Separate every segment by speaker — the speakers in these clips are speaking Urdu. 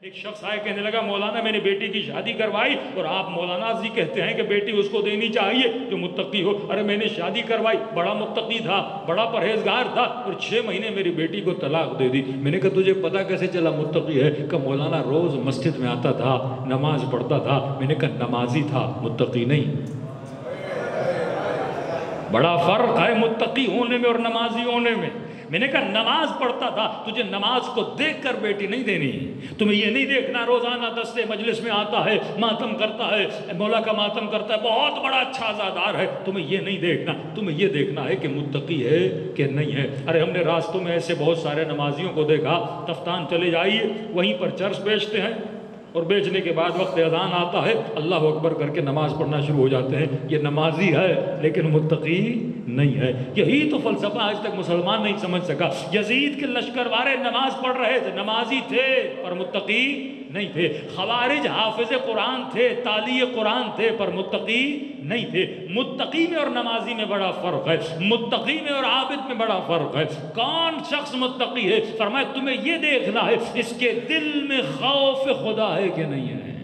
Speaker 1: ایک شخص آئے کہنے لگا مولانا میں نے بیٹی کی شادی کروائی اور آپ مولانا جی کہتے ہیں کہ بیٹی اس کو دینی چاہیے جو متقی ہو۔ ارے میں نے شادی کروائی، بڑا متقی تھا، بڑا پرہیزگار تھا، اور 6 مہینے میری بیٹی کو طلاق دے دی۔ میں نے کہا تجھے پتا کیسے چلا متقی ہے؟ کہ مولانا روز مسجد میں آتا تھا، نماز پڑھتا تھا۔ میں نے کہا نمازی تھا، متقی نہیں۔ بڑا فرق ہے متقی ہونے میں اور نمازی ہونے میں۔ میں نے کہا نماز پڑھتا تھا، تجھے نماز کو دیکھ کر بیٹی نہیں دینی، تمہیں یہ نہیں دیکھنا روزانہ دستے مجلس میں آتا ہے، ماتم کرتا ہے، مولا کا ماتم کرتا ہے، بہت بڑا اچھا عزادار ہے، تمہیں یہ نہیں دیکھنا، تمہیں یہ دیکھنا ہے کہ متقی ہے کہ نہیں ہے۔ ارے ہم نے راستوں میں ایسے بہت سارے نمازیوں کو دیکھا، تفتان چلے جائیے وہیں پر چرس بیچتے ہیں، اور بیچنے کے بعد وقت اذان آتا ہے اللہ اکبر کر کے نماز پڑھنا شروع ہو جاتے ہیں۔ یہ نمازی ہے لیکن متقی نہیں ہے۔ یہی تو فلسفہ آج تک مسلمان نہیں سمجھ سکا۔ یزید کے لشکر وارے نماز پڑھ رہے تھے، نمازی تھے پر متقی نہیں تھے۔ خوارج حافظ قرآن تھے، تالی قرآن تھے پر متقی نہیں تھے۔ متقی میں اور نمازی میں بڑا فرق ہے، متقی میں اور عابد میں بڑا فرق ہے۔ کون شخص متقی ہے؟ فرمایا تمہیں یہ دیکھنا ہے اس کے دل میں خوف خدا ہے کہ نہیں ہے۔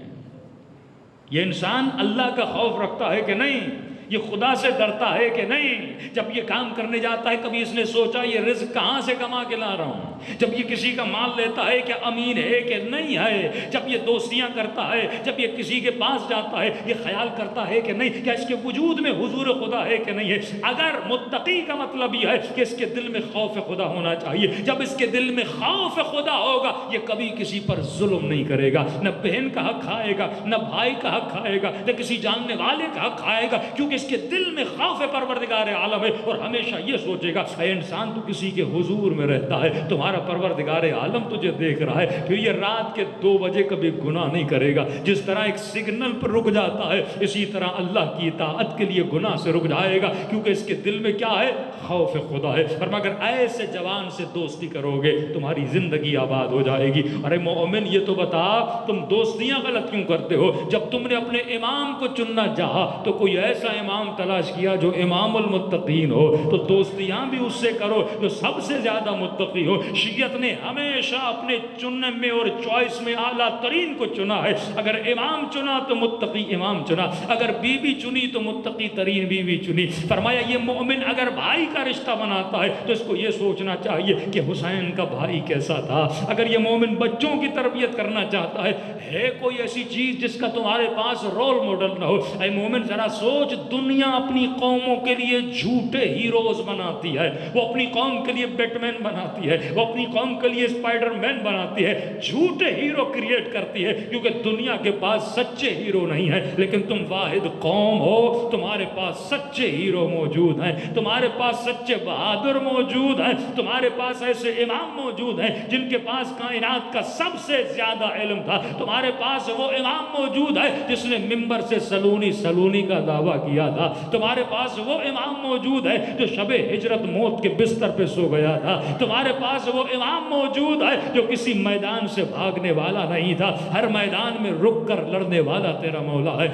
Speaker 1: یہ انسان اللہ کا خوف رکھتا ہے کہ نہیں؟ یہ خدا سے ڈرتا ہے کہ نہیں؟ جب یہ کام کرنے جاتا ہے کبھی اس نے سوچا یہ رزق کہاں سے کما کے لا رہا ہوں؟ جب یہ کسی کا مال لیتا ہے کیا امین ہے کہ نہیں ہے؟ جب یہ دوستیاں کرتا ہے، جب یہ کسی کے پاس جاتا ہے یہ خیال کرتا ہے کہ نہیں کیا اس کے وجود میں حضور خدا ہے کہ نہیں ہے؟ اگر متقی کا مطلب یہ ہے کہ اس کے دل میں خوف خدا ہونا چاہیے، جب اس کے دل میں خوف خدا ہوگا یہ کبھی کسی پر ظلم نہیں کرے گا، نہ بہن کا حق کھائے گا، نہ بھائی کا حق کھائے گا، نہ کسی جاننے والے کا حق کھائے گا، کیونکہ اس کے دل میں خوف پروردگار عالم ہے، اور ہمیشہ یہ سوچے گا اے انسان تو کسی کے حضور میں رہتا ہے، تمہارا پروردگار عالم تجھے دیکھ رہا ہے، کہ یہ رات کے 2 بجے کبھی گناہ نہیں کرے گا۔ جس طرح ایک سگنل پر رک جاتا ہے اسی طرح اللہ کی اطاعت کے لیے گناہ سے رک جائے گا، کیونکہ اس کے دل میں کیا ہے؟ خوف خدا ہے۔ اور مگر ایسے جوان سے دوستی کرو گے تمہاری زندگی آباد ہو جائے گی۔ ارے مومن یہ تو بتا تم دوستیاں غلط کیوں کرتے ہو؟ جب تم نے اپنے امام کو چننا چاہا تو کوئی ایسا امام تلاش کیا جو امام المتقین ہو، تو دوستیاں بھی اس سے کرو جو سب سے زیادہ متقی ہو۔ شیعت نے ہمیشہ اپنے چننے میں اور چوائس میں اعلیٰ ترین کو چنا ہے۔ اگر امام چنا تو متقی امام چنا، اگر بیوی چنی تو متقی ترین بیوی چنی۔ فرمایا یہ مومن اگر بھائی کا رشتہ بناتا ہے تو اس کو یہ سوچنا چاہیے کہ حسین کا بھائی کیسا تھا۔ اگر یہ مومن بچوں کی تربیت کرنا چاہتا ہے کوئی ایسی چیز جس کا تمہارے پاس رول ماڈل نہ ہو؟ اے مومن ذرا سوچ، دنیا اپنی قوموں کے لیے جھوٹے ہیروز بناتی ہے، وہ اپنی قوم کے لیے بیٹ مین بناتی ہے، وہ اپنی قوم کے لیے اسپائڈر مین بناتی ہے، جھوٹے ہیرو کریٹ کرتی ہے، کیونکہ دنیا کے پاس سچے ہیرو نہیں ہیں۔ لیکن تم واحد قوم ہو، تمہارے پاس سچے ہیرو موجود ہیں، تمہارے پاس سچے بہادر موجود ہیں، تمہارے پاس ایسے امام موجود ہیں جن کے پاس کائنات کا سب سے زیادہ علم تھا، تمہارے پاس وہ امام موجود ہے جس نے ممبر سے سلونی کا دعویٰ کیا تھا، تمہارے پاس وہ امام موجود ہے جو شب ہجرت موت کے بستر پہ سو گیا تھا، تمہارے پاس وہ امام موجود ہے جو کسی میدان سے بھاگنے والا نہیں تھا، ہر میدان میں رک کر لڑنے والا تیرا مولا ہے۔